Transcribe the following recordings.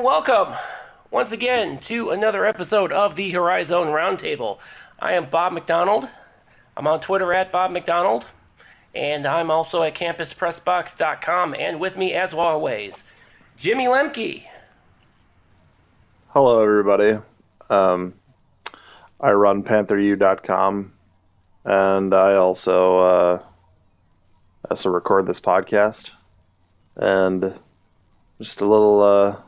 welcome once again to another episode of the Horizon Roundtable. I am Bob McDonald. I'm on Twitter at Bob McDonald, and I'm also at CampusPressbox.com, and with me, as always, Jimmy Lemke. Hello, everybody. I run PantherU.com, and I also record this podcast, and just a little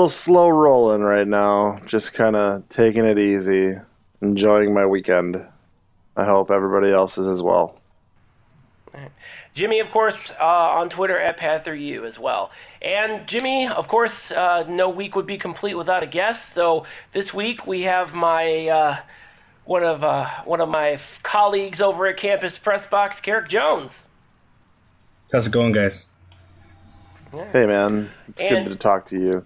slow rolling right now, just kind of taking it easy, enjoying my weekend. I hope everybody else is as well. Jimmy, of course, on Twitter at PantherU as well. And Jimmy, of course, no week would be complete without a guest. So this week we have my one of my colleagues over at Campus Pressbox, Karic Jones. How's it going, guys? Hey, man. It's good to talk to you.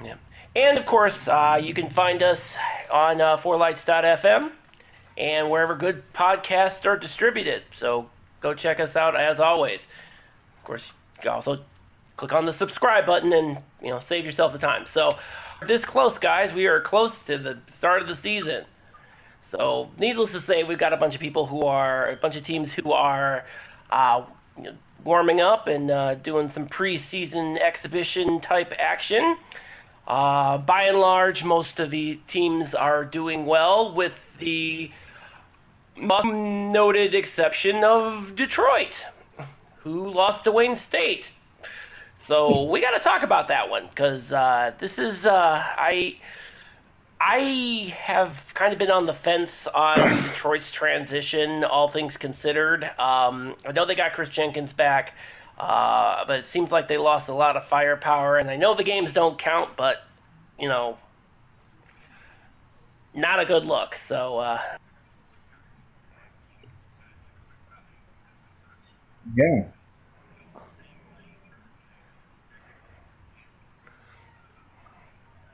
Yeah. And, of course, you can find us on 4lights.fm and wherever good podcasts are distributed. So go check us out, as always. Of course, you can also click on the subscribe button and, save yourself the time. So this close, guys. We are close to the start of the season. So needless to say, we've got a bunch of teams who are warming up and doing some preseason exhibition type action. By and large, most of the teams are doing well, with the noted exception of Detroit, who lost to Wayne State. So we got to talk about that one, because this is I have kind of been on the fence on Detroit's transition, all things considered. I know they got Chris Jenkins back, but it seems like they lost a lot of firepower, and I know the games don't count, but, not a good look. So, yeah.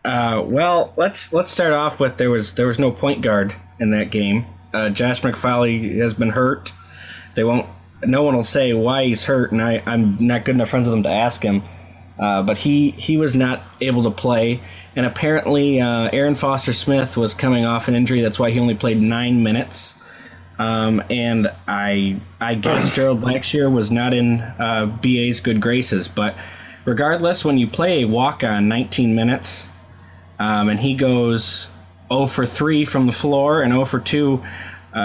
Well, let's start off with there was no point guard in that game. Josh McFarley has been hurt. No one will say why he's hurt, and I'm not good enough friends with him to ask him. But he was not able to play, and apparently Aaron Foster Smith was coming off an injury. That's why he only played 9 minutes. And I guess Gerald Blackshear was not in BA's good graces. But regardless, when you play a walk-on 19 minutes, and he goes 0 for 3 from the floor and 0 for 2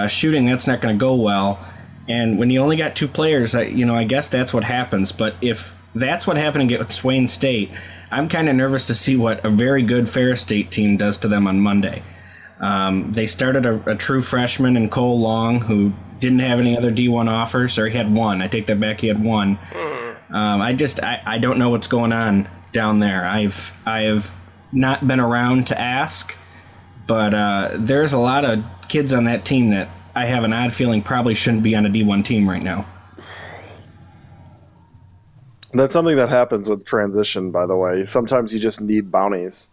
shooting, that's not going to go well. And when you only got 2 players, I guess that's what happens. But if that's what happened against Wayne State, I'm kind of nervous to see what a very good Ferris State team does to them on Monday. They started a true freshman in Cole Long, who didn't have any other D1 offers, or he had one. I take that back, he had one. I don't know what's going on down there. I've not been around to ask, but there's a lot of kids on that team that I have an odd feeling probably shouldn't be on a D1 team right now. That's something that happens with transition, by the way. Sometimes you just need bounties.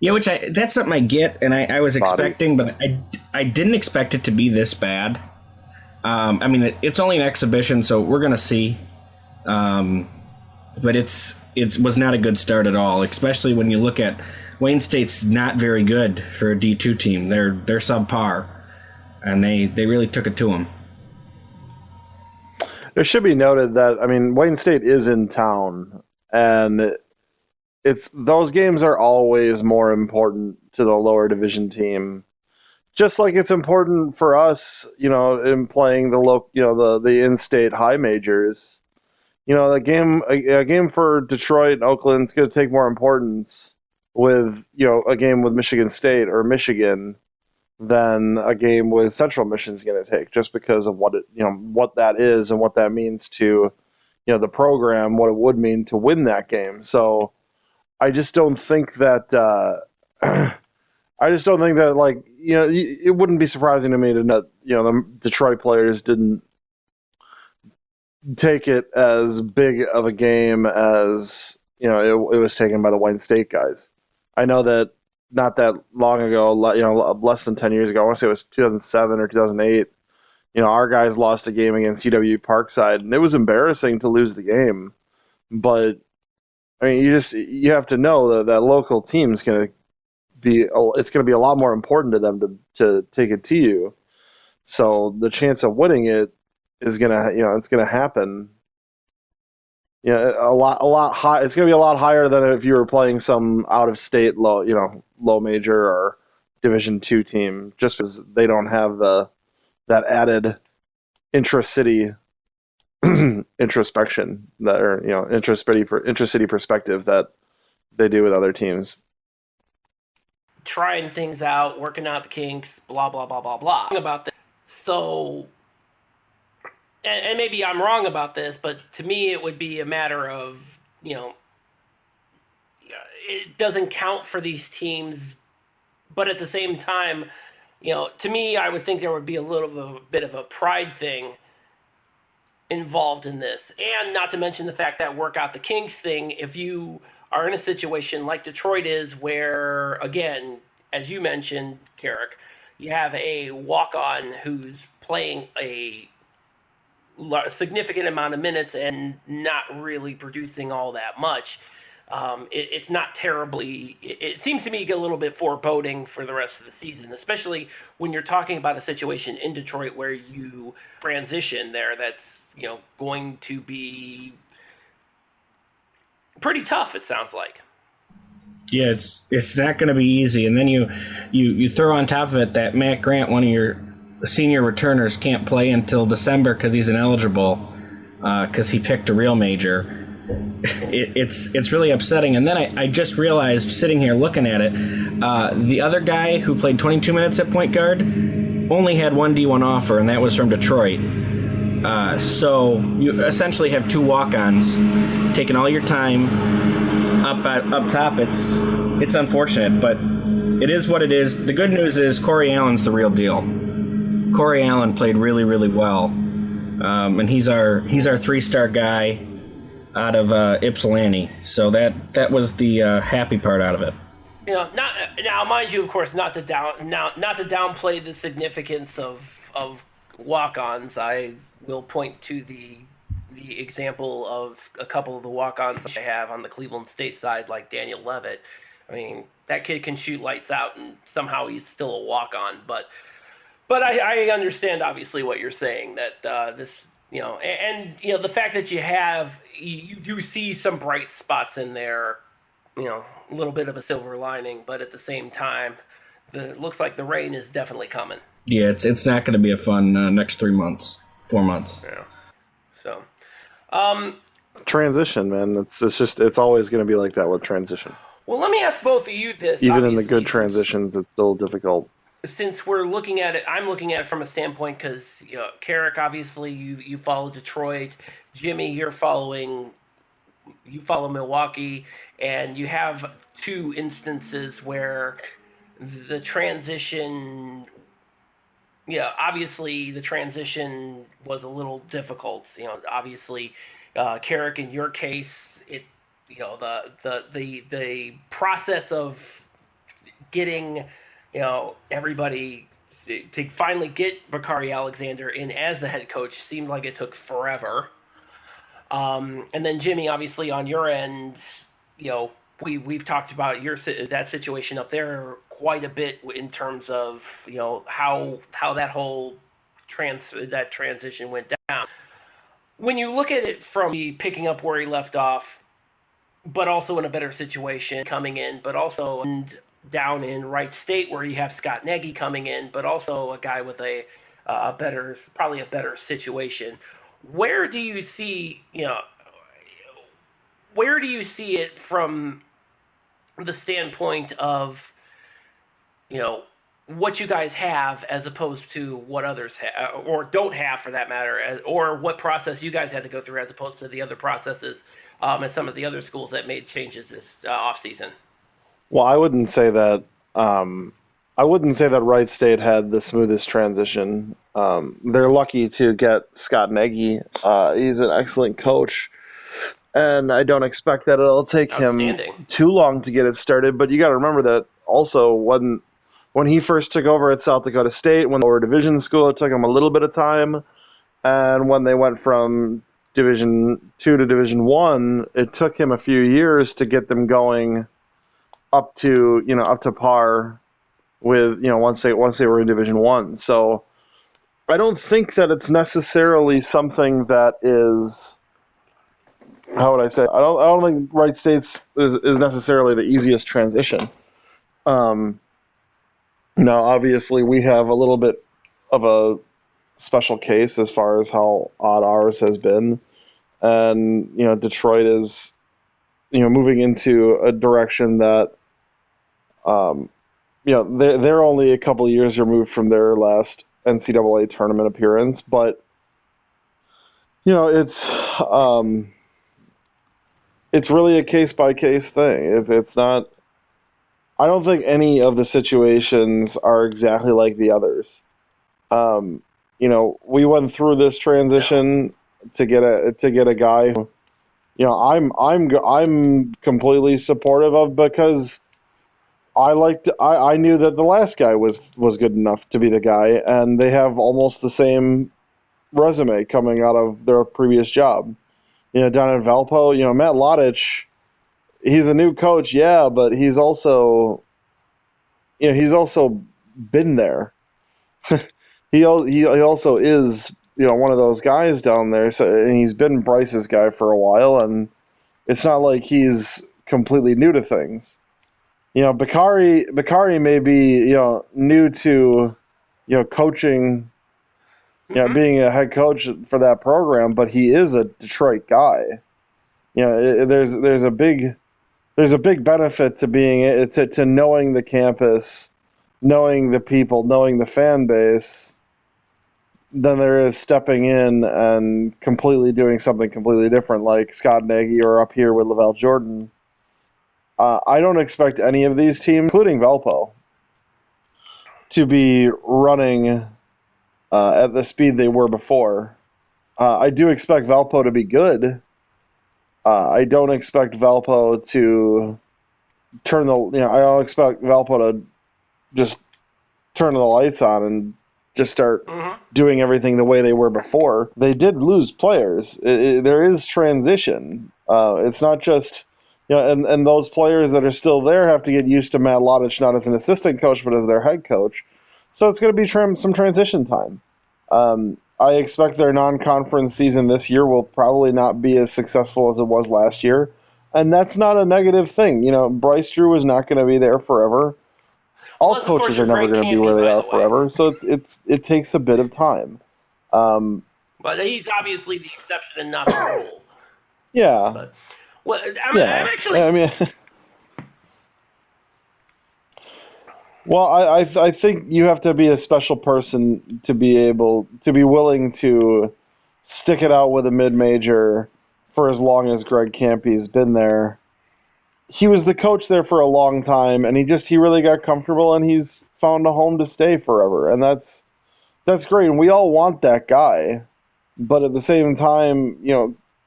Yeah, that's something I get, and I was expecting, but I didn't expect it to be this bad. It's only an exhibition, so we're going to see. But it was not a good start at all, especially when you look at Wayne State's not very good for a D2 team. They're subpar, and they really took it to them. It should be noted that, Wayne State is in town, and those games are always more important to the lower division team. Just like it's important for us, in playing the in-state high majors. A game for Detroit and Oakland is going to take more importance with, a game with Michigan State or Michigan than a game with Central Michigan is going to take, just because of what that is and what that means to, the program, what it would mean to win that game. So I just don't think that, it wouldn't be surprising to me to know, the Detroit players didn't take it as big of a game as it was taken by the Wayne State guys. I know that not that long ago, less than 10 years ago, I want to say it was 2007 or 2008, our guys lost a game against UW Parkside, and it was embarrassing to lose the game. But I mean, you have to know that that local team's going to it's going to be a lot more important to them to take it to you. So the chance of winning it is going to, it's going to happen. A lot high. It's going to be a lot higher than if you were playing some out of state low major or Division II team, just because they don't have that added intra-city introspection intra-city perspective that they do with other teams. Trying things out, working out the kinks, blah, blah, blah, blah, blah. About this. So, and maybe I'm wrong about this, but to me it would be a matter of, it doesn't count for these teams, but at the same time, to me, I would think there would be a bit of a pride thing involved in this. And not to mention the fact that work out the kinks thing, if you are in a situation like Detroit is where, again, as you mentioned, Karic, you have a walk-on who's playing a significant amount of minutes and not really producing all that much. It's not terribly, it seems to me a little bit foreboding for the rest of the season, especially when you're talking about a situation in Detroit where you transition there that's, going to be pretty tough, it sounds like. Yeah, it's not going to be easy. And then you throw on top of it that Matt Grant, one of your senior returners, can't play until December because he's ineligible because he picked a real major. It's really upsetting. And then I just realized, sitting here looking at it, the other guy who played 22 minutes at point guard only had one D1 offer, and that was from Detroit. So you essentially have two walk-ons taking all your time up top. It's unfortunate, but it is what it is. The good news is Corey Allen's the real deal. Corey Allen played really, really well, and he's our 3-star guy out of Ypsilanti. So that was the happy part out of it. Now, mind you, of course, not to downplay the significance of walk-ons. I will point to the example of a couple of the walk-ons I have on the Cleveland State side, like Daniel Levitt. I mean, that kid can shoot lights out, and somehow he's still a walk-on. But I understand, obviously, what you're saying, that this, the fact that you do see some bright spots in there, a little bit of a silver lining, but at the same time, it looks like the rain is definitely coming. Yeah, it's not going to be a fun next 4 months. Yeah. So, transition, man. It's always going to be like that with transition. Well, let me ask both of you this. Even in the good transitions, it's still difficult. Since we're looking at it, I'm looking at it from a standpoint because, Karic, obviously you follow Detroit. Jimmy, you follow Milwaukee, and you have two instances where the transition, obviously the transition was a little difficult. Obviously, Karic, in your case, the process of getting, everybody to finally get Bakari Alexander in as the head coach seemed like it took forever. And then Jimmy, obviously on your end, we've talked about that situation up there quite a bit in terms of how that whole transition went down. When you look at it from picking up where he left off, but also in a better situation coming in, but also down in Wright State where you have Scott Nagy coming in, but also a guy with probably a better situation. Where do you see it from the standpoint of, what you guys have as opposed to what others have, or don't have for that matter, or what process you guys had to go through as opposed to the other processes at some of the other schools that made changes this offseason? Well, I wouldn't say that Wright State had the smoothest transition. They're lucky to get Scott Nagy. He's an excellent coach, and I don't expect that it'll take him too long to get it started. But you got to remember that also when he first took over at South Dakota State, when they were a division school, it took him a little bit of time. And when they went from Division 2 to Division 1, it took him a few years to get them going up to par with, once they were in Division 1. So I don't think that it's necessarily something that is, how would I say? I don't think Wright State's is necessarily the easiest transition. Now, obviously, we have a little bit of a special case as far as how odd ours has been, and Detroit is moving into a direction that they're only a couple of years removed from their last NCAA tournament appearance, but it's really a case-by-case thing. It's not. I don't think any of the situations are exactly like the others. We went through this transition to get a guy who, I'm completely supportive of, because I knew that the last guy was good enough to be the guy, and they have almost the same resume coming out of their previous job. Down at Valpo, Matt Lodich, he's a new coach, yeah, but he's also been there. he also is one of those guys down there. So, and he's been Bryce's guy for a while, and it's not like he's completely new to things. Bakari may be new to coaching, being a head coach for that program, but he is a Detroit guy. There's a big benefit to being to knowing the campus, knowing the people, knowing the fan base, than there is stepping in and completely doing something completely different, like Scott Nagy or up here with Lavelle Jordan. I don't expect any of these teams, including Valpo, to be running at the speed they were before. I do expect Valpo to be good. I don't expect Valpo to I don't expect Valpo to just turn the lights on and just start doing everything the way they were before. They did lose players. There is transition. It's not just, and those players that are still there have to get used to Matt Lodich not as an assistant coach but as their head coach. So it's going to be some transition time. I expect their non-conference season this year will probably not be as successful as it was last year, and that's not a negative thing. Bryce Drew is not going to be there forever. All coaches are never going to be where they are forever, so it takes a bit of time. But he's obviously the exception and not the rule. Yeah. But, I'm actually... I mean... Well, I think you have to be a special person to be willing to stick it out with a mid-major for as long as Greg Campy's been there. He was the coach there for a long time, and he really got comfortable, and he's found a home to stay forever, and that's great. And we all want that guy, but at the same time,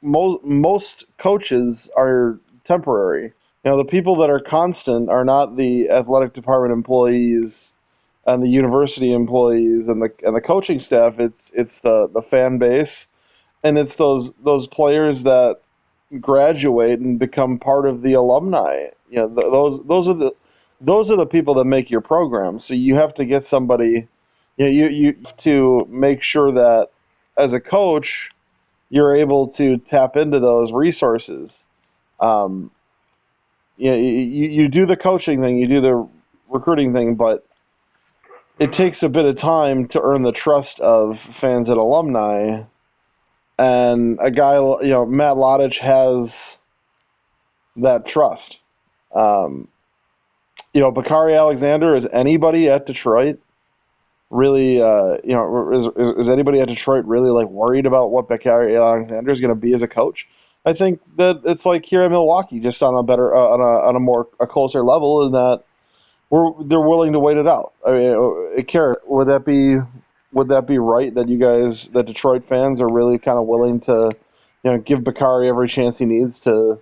most coaches are temporary. The people that are constant are not the athletic department employees and the university employees and the coaching staff. It's the fan base, and it's those players that graduate and become part of the alumni. Those are the people that make your program. So you have to get somebody. You have to make sure that as a coach, you're able to tap into those resources. You do the coaching thing, you do the recruiting thing, but it takes a bit of time to earn the trust of fans and alumni. And a guy, Matt Lodich has that trust. Bakari Alexander, is anybody at Detroit really, is anybody at Detroit really worried about what Bakari Alexander is going to be as a coach? I think that it's like here in Milwaukee, just on a better, on a closer level, in that they're willing to wait it out. I mean, Karic, would that be right that Detroit fans are really kind of willing to, give Bakari every chance he needs to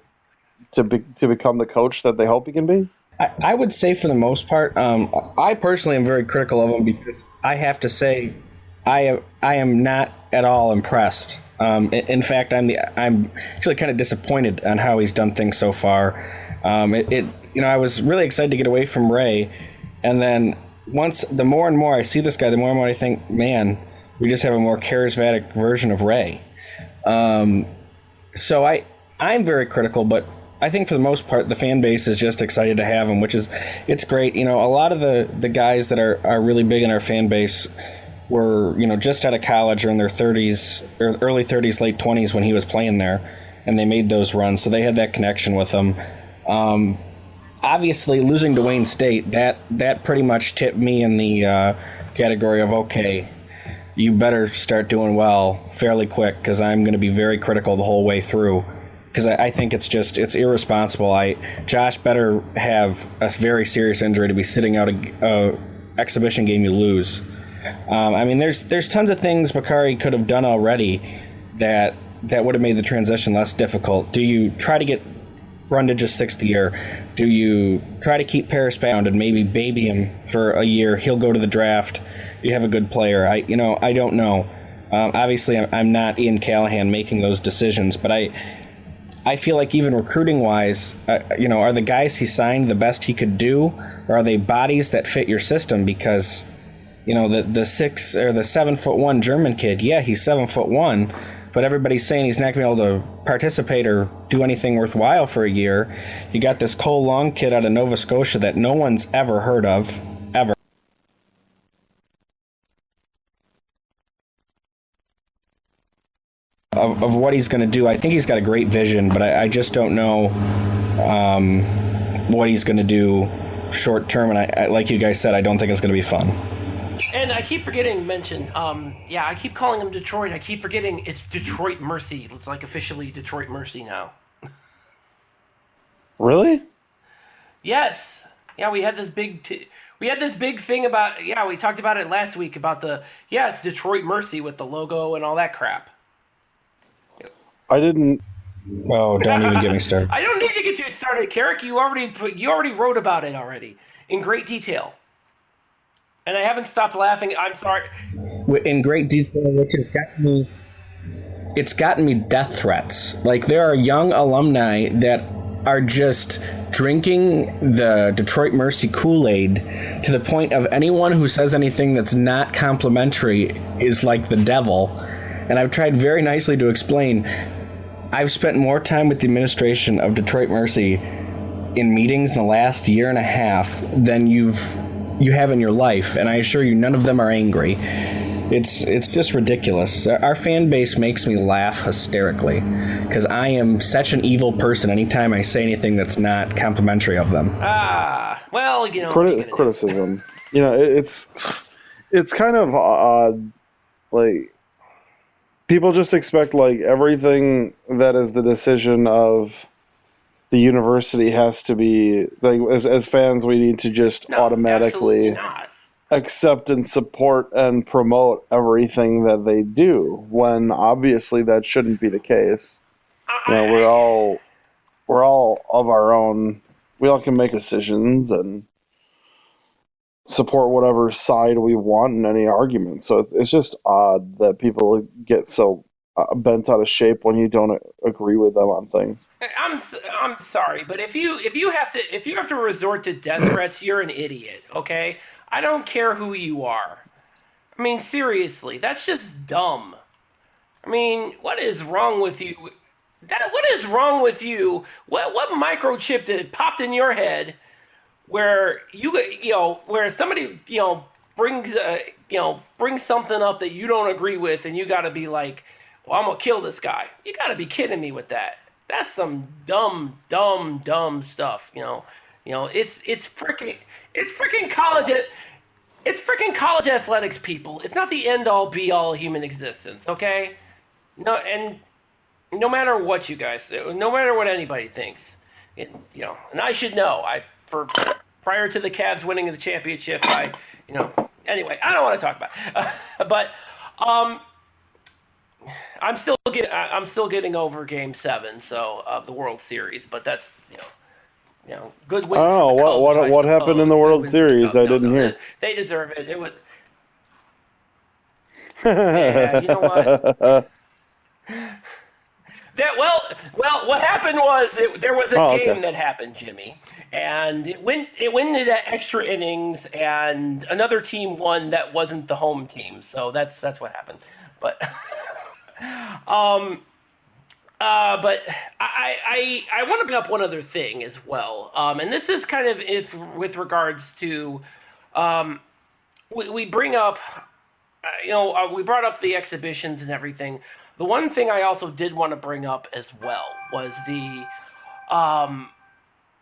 become the coach that they hope he can be? I would say for the most part, I personally am very critical of him, because I have to say I am not at all impressed In fact, I'm actually kind of disappointed on how he's done things so far. I was really excited to get away from Ray, and then the more and more I see this guy, the more and more I think, man, we just have a more charismatic version of Ray. So I'm very critical, but I think for the most part, the fan base is just excited to have him, it's great. A lot of the guys that are really big in our fan base were, just out of college or in their 30s or early 30s, late 20s when he was playing there, and they made those runs. So they had that connection with him. Obviously, losing to Wayne State, that pretty much tipped me in the category of, okay, you better start doing well fairly quick, because I'm going to be very critical the whole way through. Because I think it's irresponsible. Josh better have a very serious injury to be sitting out a exhibition game you lose. There's tons of things Bakari could have done already that would have made the transition less difficult. Do you try to get Brundage a sixth year? Do you try to keep Paris bound and maybe baby him for a year? He'll go to the draft. You have a good player. I don't know. Obviously, I'm not Ian Callahan making those decisions, but I feel like even recruiting-wise, are the guys he signed the best he could do, or are they bodies that fit your system? Because, the 6 or the 7'1" German kid, yeah, he's 7'1", but everybody's saying he's not going to be able to participate or do anything worthwhile for a year. You got this Cole Long kid out of Nova Scotia that no one's ever heard of, ever. Of what he's going to do. I think he's got a great vision, but I just don't know what he's going to do short term. And I like you guys said, I don't think it's going to be fun. And I keep forgetting to mention, I keep calling him Detroit. I keep forgetting it's Detroit Mercy. It's like officially Detroit Mercy now. Really? Yes. Yeah, we had this big thing about, we talked about it last week about it's Detroit Mercy with the logo and all that crap. I didn't. Oh, don't even get me started. I don't need to get you started, Karic. You already wrote about it already in great detail, and I haven't stopped laughing. I'm sorry. In great detail, which has gotten me death threats. Like, there are young alumni that are just drinking the Detroit Mercy Kool-Aid to the point of anyone who says anything that's not complimentary is like the devil. And I've tried very nicely to explain. I've spent more time with the administration of Detroit Mercy in meetings in the last year and a half than you have in your life, and I assure you, none of them are angry. It's just ridiculous. Our fan base makes me laugh hysterically because I am such an evil person anytime I say anything that's not complimentary of them. Criticism. It's kind of odd. Like, people just expect like everything that is the decision of the university has to be like, as fans, we need to just automatically accept and support and promote everything that they do, when obviously that shouldn't be the case. We're all of our own. We all can make decisions and support whatever side we want in any argument. So it's just odd that people get so bent out of shape when you don't agree with them on things. I'm sorry, but if you have to resort to death threats, you're an idiot. Okay, I don't care who you are. I mean, seriously, that's just dumb. I mean, what is wrong with you? What is wrong with you? What microchip that popped in your head where where somebody brings something up that you don't agree with, and you got to be like, well, I'm gonna kill this guy. You got to be kidding me with that. That's some dumb stuff. It's freaking college. It's freaking college athletics, people. It's not the end all be all human existence. Okay? No, and no matter what you guys do, no matter what anybody thinks, and I should know. Prior to the Cavs winning the championship, anyway, I don't want to talk about it. But I'm still getting over Game 7 of the World Series, but that's good win. Oh, what happened in the World Series? I didn't hear. They deserve it. It was. Yeah, you know what? What happened was there was a game okay. that happened, Jimmy, and it went into extra innings, and another team won that wasn't the home team. So that's what happened. But um, but I want to bring up one other thing as well, and this is kind of is with regards to we bring up we brought up the exhibitions and everything. The one thing I also did want to bring up as well um,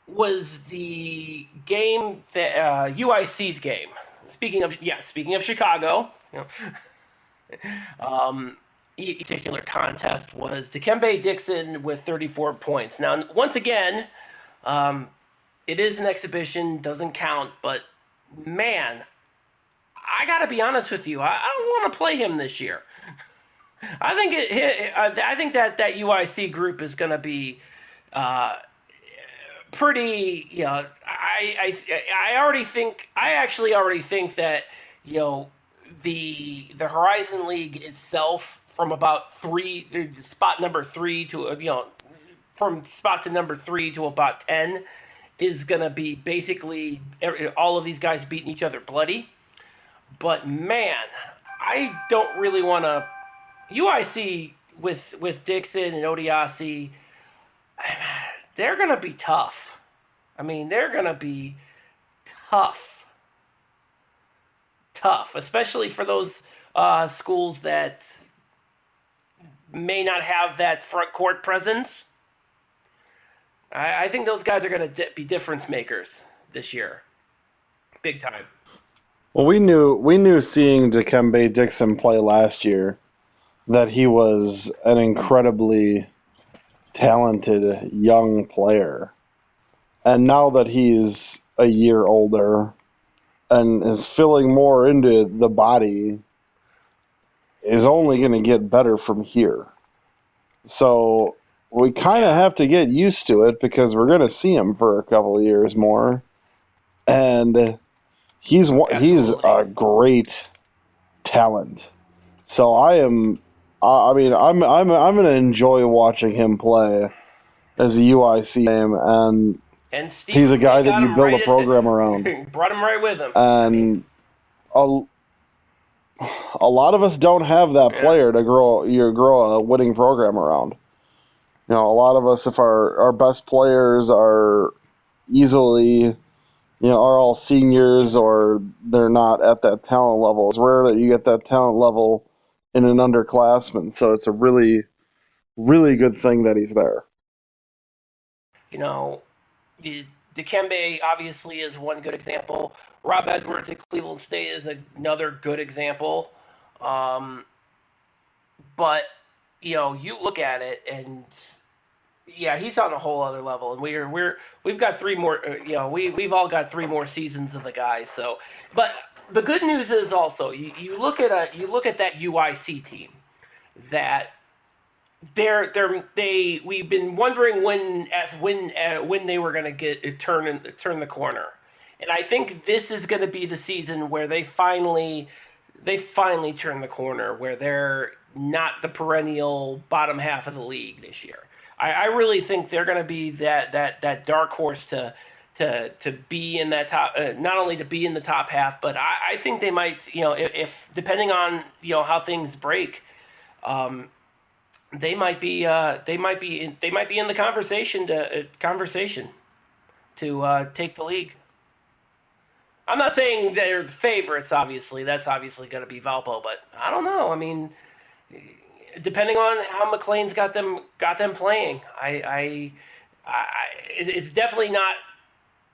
was the game that UIC's game. Speaking of Chicago, particular contest was Dikembe Dixson with 34 points. Now, once again, it is an exhibition, doesn't count, but man, I got to be honest with you, I don't want to play him this year. I think that UIC group is going to be pretty. I actually already think that the Horizon League itself from about spot number 3 to from spot to number 3 to about 10 is going to be basically all of these guys beating each other bloody. But man, I don't really want to. UIC with Dixon and Odiasi, they're going to be tough. I mean, they're going to be tough, especially for those schools that may not have that front court presence. I think those guys are going to be difference makers this year, big time. Well, we knew seeing Dikembe Dixon play last year that he was an incredibly talented young player. And now that he's a year older and is filling more into the body, is only going to get better from here. So we kind of have to get used to it because we're going to see him for a couple of years more. And he's a great talent. So I'm going to enjoy watching him play as a UIC game, and he's a guy that you build a program around. Brought him right with him. And a lot of us don't have that player to grow a winning program around. A lot of us, if our best players are easily, are all seniors or they're not at that talent level. It's rare that you get that talent level in an underclassman, so it's a really, really good thing that he's there. Dikembe obviously is one good example. Rob Edwards at Cleveland State is another good example. But you look at it and he's on a whole other level, and we've got 3 more. We've all got 3 more seasons of the guy. So, but the good news is also you look at that UIC team that we've been wondering when they were going to turn the corner, and I think this is going to be the season where they finally turn the corner, where they're not the perennial bottom half of the league this year. I really think they're going to be that dark horse to be in that top, not only to be in the top half, but I think they might, if depending on how things break, they might be in the conversation to take the league. I'm not saying they're the favorites. Obviously, that's obviously going to be Valpo, but I don't know. I mean, depending on how McLean's got them playing, it's definitely not.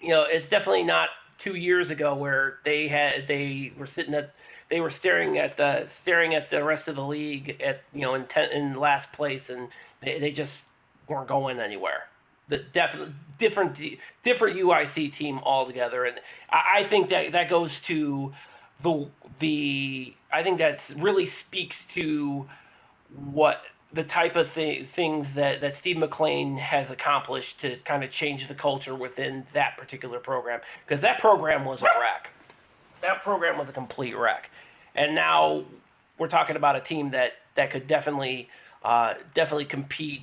It's definitely not 2 years ago where they were staring at the rest of the league in last place, and they just weren't going anywhere. The different UIC team altogether, and I think that goes to I think that really speaks to what the type of things that Steve McLean has accomplished to kind of change the culture within that particular program, because that program was a wreck. That program was a complete wreck. And now we're talking about a team that could definitely definitely compete,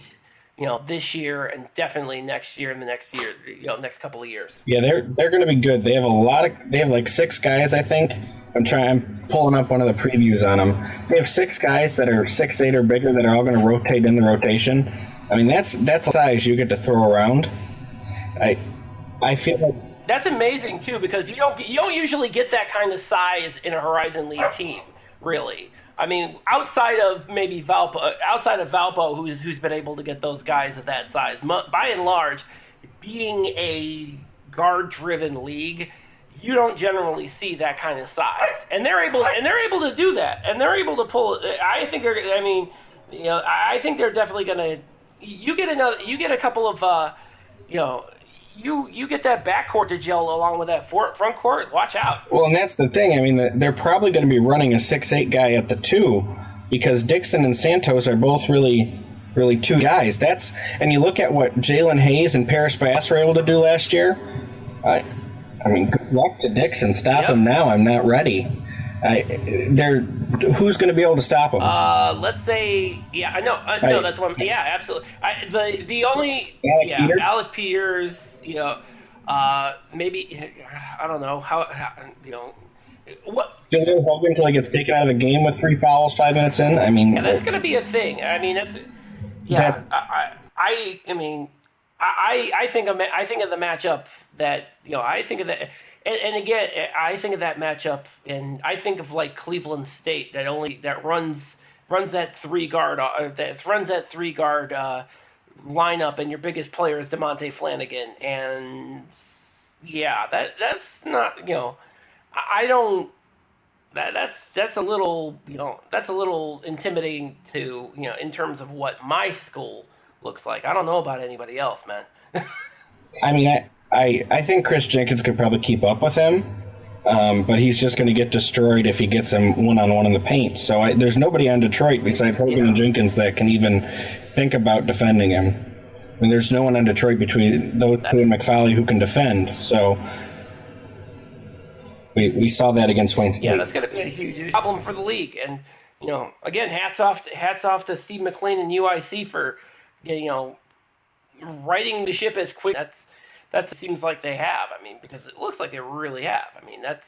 this year and definitely next year and the next year, next couple of years. Yeah, they're going to be good. They have like 6 guys, I think. I'm pulling up one of the previews on them. They have 6 guys that are 6'8" or bigger that are all going to rotate in the rotation. I mean, that's a size you get to throw around. I feel like that's amazing too, because you don't usually get that kind of size in a Horizon League team, really. I mean, outside of Valpo, who's been able to get those guys of that size, by and large, being a guard-driven league, you don't generally see that kind of size, and they're able to do that, and they're able to pull. I think they're definitely going to. You get a couple of, you get that backcourt to gel along with that front court. Watch out. Well, and that's the thing. I mean, they're probably going to be running a 6'8" guy at the 2 because Dixon and Santos are both really 2 guys. And you look at what Jalen Hayes and Paris Bass were able to do last year. I mean, good luck to Dixon. Stop him now. I'm not ready. Who's going to be able to stop him? Let's say, no, that's one. Yeah, absolutely. The only, Alex Peters. Maybe I don't know how what. Jaleel Hogan until he gets taken out of the game with 3 fouls 5 minutes in. I mean, that's going to be a thing. I mean, I think of the matchup that I think of that. And again, I think of that matchup, and I think of like Cleveland State that runs that 3-guard lineup, and your biggest player is DeMonte Flanagan, and that's not I don't that's a little intimidating to in terms of what my school looks like. I don't know about anybody else, man. I mean, I think Chris Jenkins could probably keep up with him, but he's just going to get destroyed if he gets him one-on-one in the paint. So there's nobody on Detroit besides Hogan and Jenkins that can even think about defending him. I mean, there's no one on Detroit between those 2 and McFarley who can defend. So we saw that against Wayne State. Yeah, that's going to be a huge problem for the league. And again, hats off to Steve McLean and UIC for righting the ship as quick. That seems like they have. I mean, because it looks like they really have. I mean, that's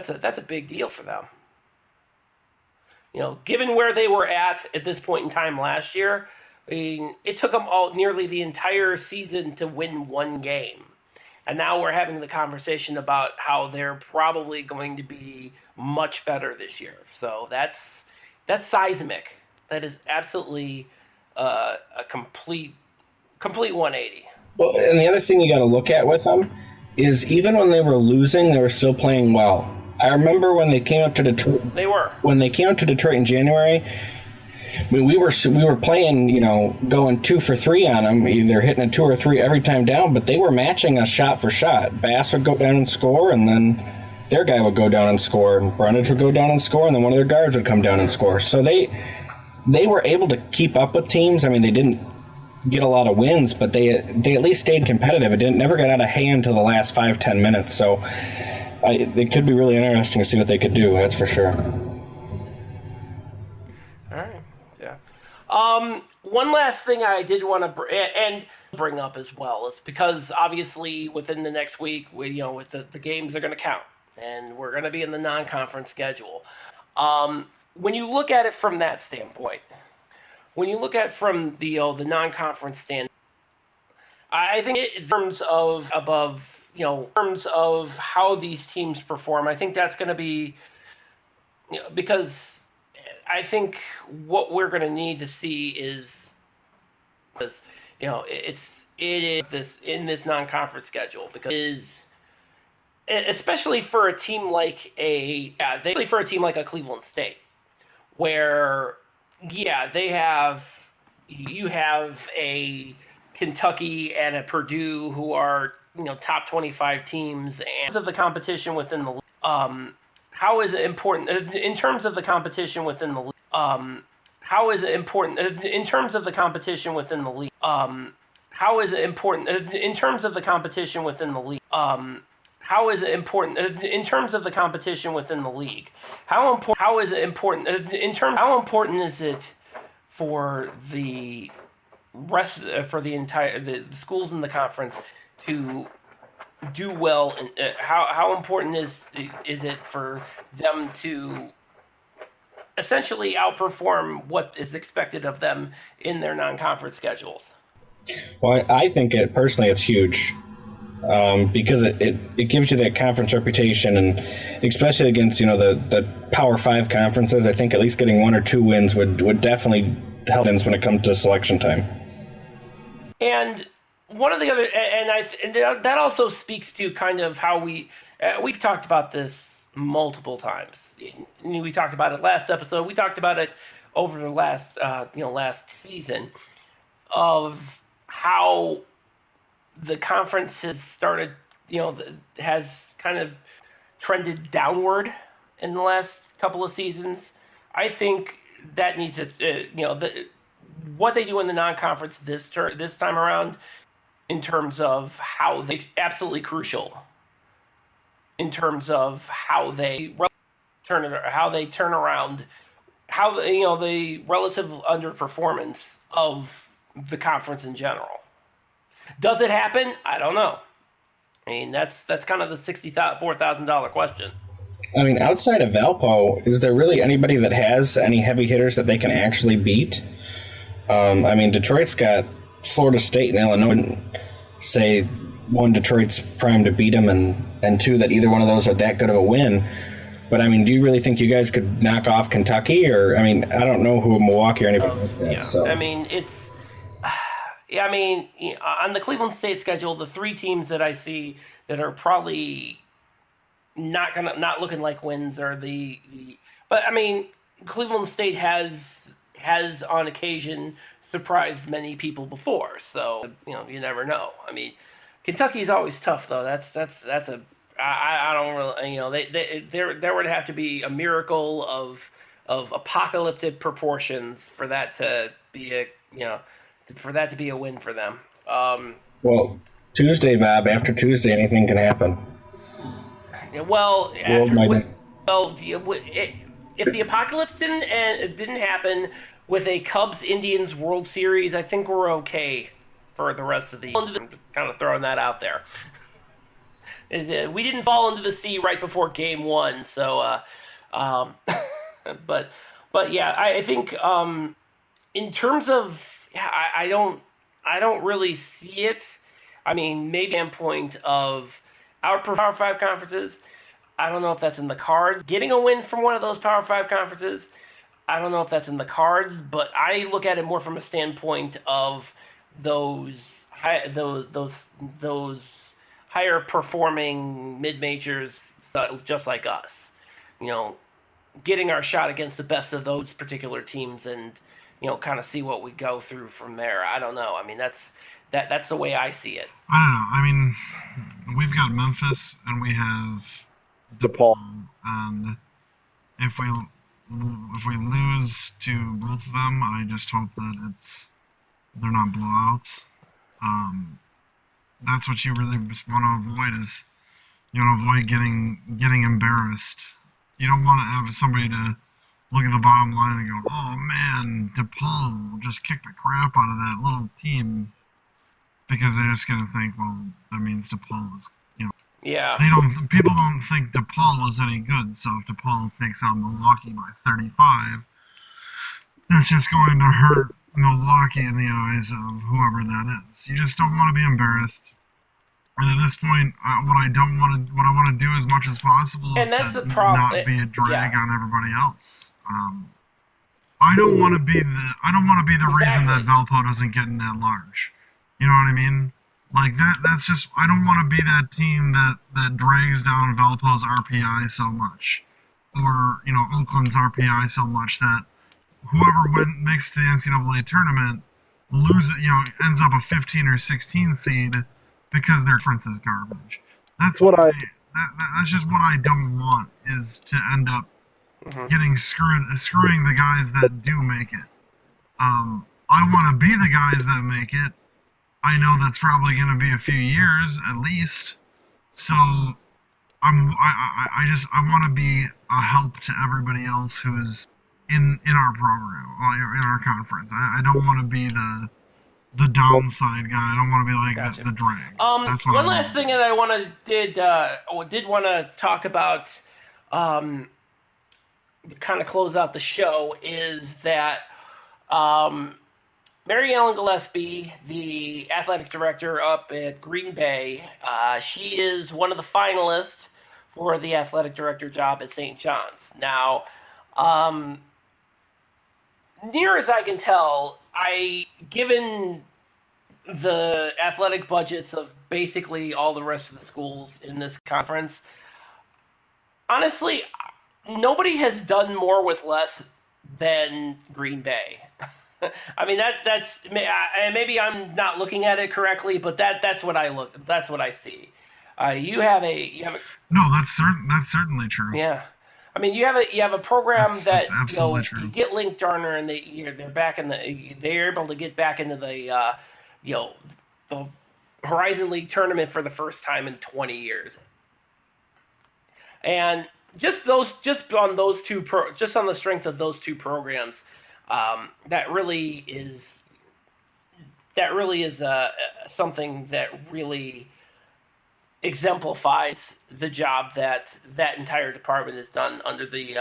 a big deal for them. Given where they were at this point in time last year, I mean, it took them nearly the entire season to win 1 game. And now we're having the conversation about how they're probably going to be much better this year. So that's seismic. That is absolutely a complete 180. Well, and the other thing you got to look at with them is even when they were losing, they were still playing well. I remember when they came up to Detroit. When they came up to Detroit in January, I mean, we were playing, going 2 for 3 on them, either hitting a 2 or 3 every time down. But they were matching us shot for shot. Bass would go down and score, and then their guy would go down and score, and Brundage would go down and score, and then one of their guards would come down and score. So they were able to keep up with teams. I mean, they didn't get a lot of wins, but they at least stayed competitive. It never got out of hand to the last 5-10 minutes. So it could be really interesting to see what they could do. That's for sure. All right. Yeah. One last thing I did want to bring up as well is because obviously within the next week, with the games are going to count, and we're going to be in the non-conference schedule. When you look at it from that standpoint. When you look at from the non-conference stand, I think in terms of how these teams perform, I think that's going to be because I think what we're going to need to see is it is this in this non-conference schedule because especially for a team like a Cleveland State where. Yeah, you have a Kentucky and a Purdue who are, top 25 teams, and of the competition within the league, how is it important in terms of the competition within the league? How is it important in terms of the competition within the league? How is it important in terms of the competition within the league? How is it important in terms of the competition within the league? How important is it for the rest for the entire the schools in the conference to do well, and how important is it for them to essentially outperform what is expected of them in their non-conference schedules? Well, I think personally it's huge. Because it gives you that conference reputation, and especially against the Power 5 conferences, I think at least getting 1 or 2 wins would definitely help when it comes to selection time. And one of the other, and that also speaks to kind of how we've talked about this multiple times. We talked about it last episode. We talked about it over the last last season of how the conference has started, has kind of trended downward in the last couple of seasons. I think that needs to, what they do in the non-conference this time around, in terms of how they absolutely crucial, in terms of how they turn around, the relative underperformance of the conference in general. Does it happen? I don't know. I mean, that's kind of the $64,000 question. I mean, outside of Valpo, is there really anybody that has any heavy hitters that they can actually beat? I mean, Detroit's got Florida State and Illinois. I wouldn't say one, Detroit's primed to beat them, and two, that either one of those are that good of a win. But, I mean, do you really think you guys could knock off Kentucky? Or, I mean, I don't know who Milwaukee or anybody like that. Yeah, so. I mean, on the Cleveland State schedule, the 3 teams that I see that are probably not looking like wins are but I mean, Cleveland State has on occasion surprised many people before, so you never know. I mean, Kentucky is always tough though. That's a I don't really there would have to be a miracle of apocalyptic proportions for that to be a win for them. Well, Tuesday, Bob. After Tuesday, anything can happen. Well, if the apocalypse didn't happen with a Cubs-Indians World Series, I think we're okay for the rest of the year. Kind of throwing that out there. We didn't fall into the sea right before Game 1, so but yeah, I think in terms of I don't really see it. I mean, maybe standpoint of our Power 5 conferences, I don't know if that's in the cards. Getting a win from one of those Power 5 conferences, I don't know if that's in the cards, but I look at it more from a standpoint of those higher performing mid-majors just like us. Getting our shot against the best of those particular teams and kind of see what we go through from there. I don't know. I mean, that's the way I see it. I don't know. I mean, we've got Memphis and we have DePaul, and if we lose to both of them, I just hope that they're not blowouts. That's what you really just want to avoid is avoid getting embarrassed. You don't want to have somebody to look at the bottom line and go, oh man, DePaul just kicked the crap out of that little team, because they're just going to think, well, that means DePaul is, Yeah. People don't think DePaul is any good, so if DePaul takes on Milwaukee by 35, that's just going to hurt Milwaukee in the eyes of whoever that is. You just don't want to be embarrassed. And at this point, what I want to do as much as possible is to not be a drag on everybody else. I don't want to be the reason that Valpo doesn't get in that large. You know what I mean? Like that's just, I don't want to be that team that drags down Valpo's RPI so much, or Oakland's RPI so much that whoever makes to the NCAA tournament ends up a 15 or 16 seed because their difference is garbage. That's that's just what I don't want, is to end up getting screwing the guys that do make it. I want to be the guys that make it. I know that's probably going to be a few years at least. So I want to be a help to everybody else who's in our program, in our conference. I don't want to be the downside guy. I don't want to be like Gotcha. the drag. That's what one last thing that I did want to talk about, kind of close out the show, is that Mary Ellen Gillespie, the athletic director up at Green Bay, she is one of the finalists for the athletic director job at St. John's. Now, near as I can tell, given the athletic budgets of basically all the rest of the schools in this conference, honestly, nobody has done more with less than Green Bay. I mean, that's maybe I'm not looking at it correctly, but that's what I see. You have a No, that's certainly true. Yeah. I mean, you have a program That's that true. you get Link Darner and they're able to get back into the the Horizon League tournament for the first time in 20 years. And just on the strength of those two programs, that really is something that really exemplifies the job that entire department has done under the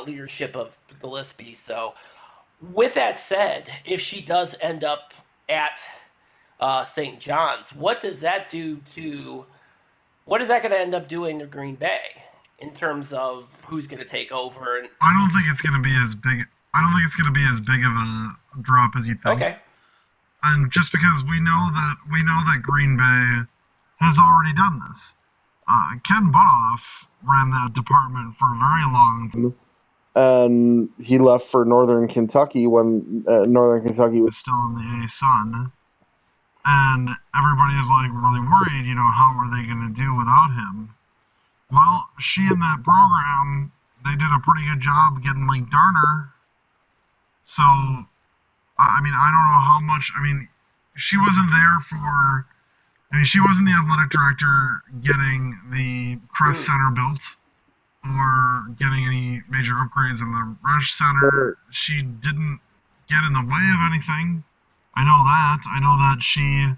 leadership of Gillespie. So, with that said, if she does end up at St. John's, what is that going to end up doing to Green Bay in terms of who's going to take over? And I don't think it's going to be as big. I don't think it's going to be as big of a drop as you think. Okay. And just because we know that Green Bay has already done this. Ken Butoff ran that department for a very long time. And he left for Northern Kentucky when Northern Kentucky was Still in the A-Sun. And everybody is like really worried, how are they going to do without him? Well, she and that program, they did a pretty good job getting Link Darner. So, I mean, I don't know how much, she wasn't there for, she wasn't the athletic director getting the Crest Center built or getting any major upgrades in the Rush Center. She didn't get in the way of anything. I know that. I know that she's,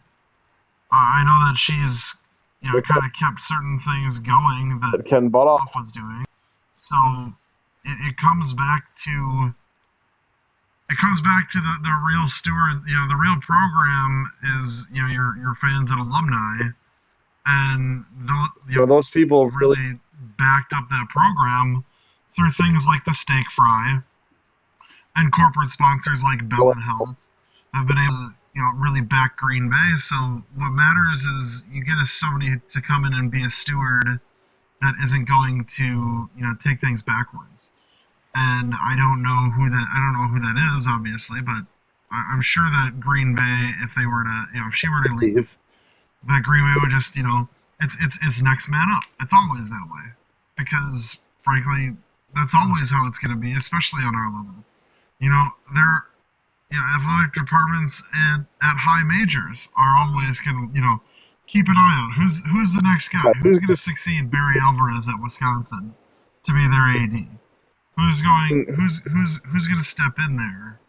kind of kept certain things going that Ken Butoff was doing. So it comes back to the real steward. The real program is your fans and alumni, and those people really backed up that program through things like the steak fry, and corporate sponsors like Bell and Health have been able to really back Green Bay. So what matters is you get somebody to come in and be a steward that isn't going to take things backwards. And I don't know who that is, obviously, but I'm sure that Green Bay, if they were to, if she were to leave, that Green Bay would just, it's next man up. It's always that way, because frankly, that's always how it's going to be, especially on our level. Athletic departments and at high majors are always going to, keep an eye on who's the next guy, who's going to succeed Barry Alvarez at Wisconsin to be their AD. Who's going to step in there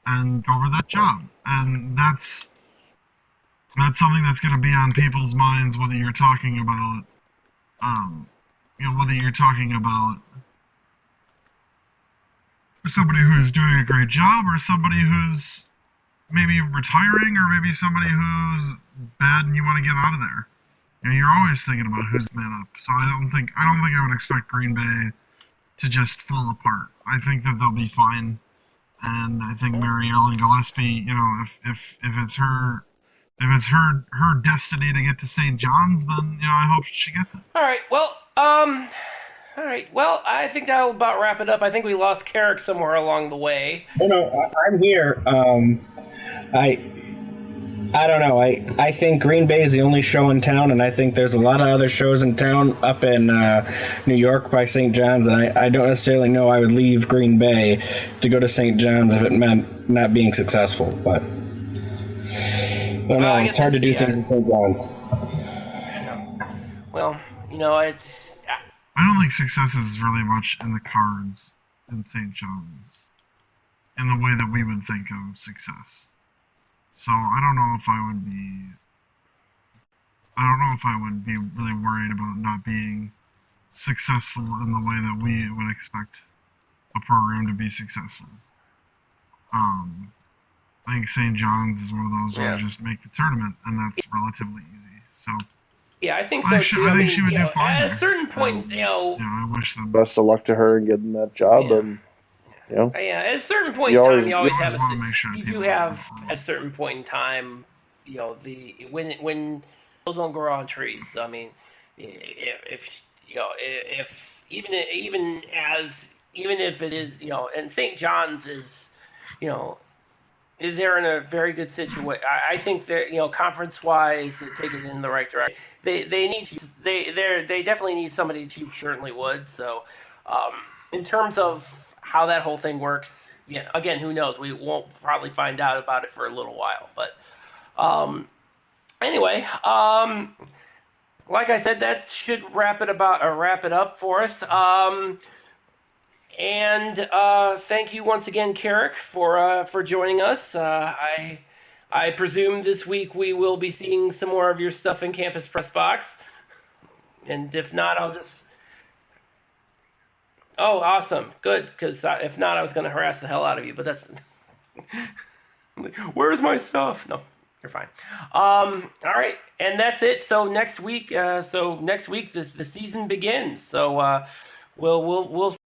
and go over that job? And that's something that's going to be on people's minds, whether you're talking about, somebody who's doing a great job or somebody who's maybe retiring or maybe somebody who's bad and you want to get out of there. You're always thinking about who's the man up. So I don't think I would expect Green Bay to just fall apart. I think that they'll be fine, and I think Mary Ellen Gillespie, if it's her destiny to get to St. John's, then I hope she gets it. All right. Well, I think that'll about wrap it up. I think we lost Karic somewhere along the way. No, I'm here. I don't know. I think Green Bay is the only show in town, and I think there's a lot of other shows in town up in New York by St. John's, and I don't necessarily know I would leave Green Bay to go to St. John's if it meant not being successful, but I don't know. It's hard to do things in St. John's. Well, it's... I don't think success is really much in the cards in St. John's in the way that we would think of success. So I don't know if I would be really worried about not being successful in the way that we would expect a program to be successful. I think St. John's is one of those where you just make the tournament, and that's relatively easy. So Yeah, I think so too. I think she would do fine at there. a certain point, I wish them Best of luck to her in getting that job, Yeah. and you know, yeah, at a certain point You in always- time, you always you have always wanna make sure you people do have are- at a certain point in time, when those don't grow on trees. I mean, if even if it is, and St. John's is, they're in a very good situation. I think that conference wise, they take it in the right direction. They definitely need somebody to certainly would. So in terms of how that whole thing works, again, who knows? We won't probably find out about it for a little while. But anyway, like I said, that should wrap it up for us. And thank you once again, Karic, for joining us. I presume this week we will be seeing some more of your stuff in Campus Pressbox. And if not, I'll just... Oh, awesome. Good, because if not, I was going to harass the hell out of you, but that's... Where's my stuff? No, you're fine. All right, and that's it. So next week, the season begins. So we'll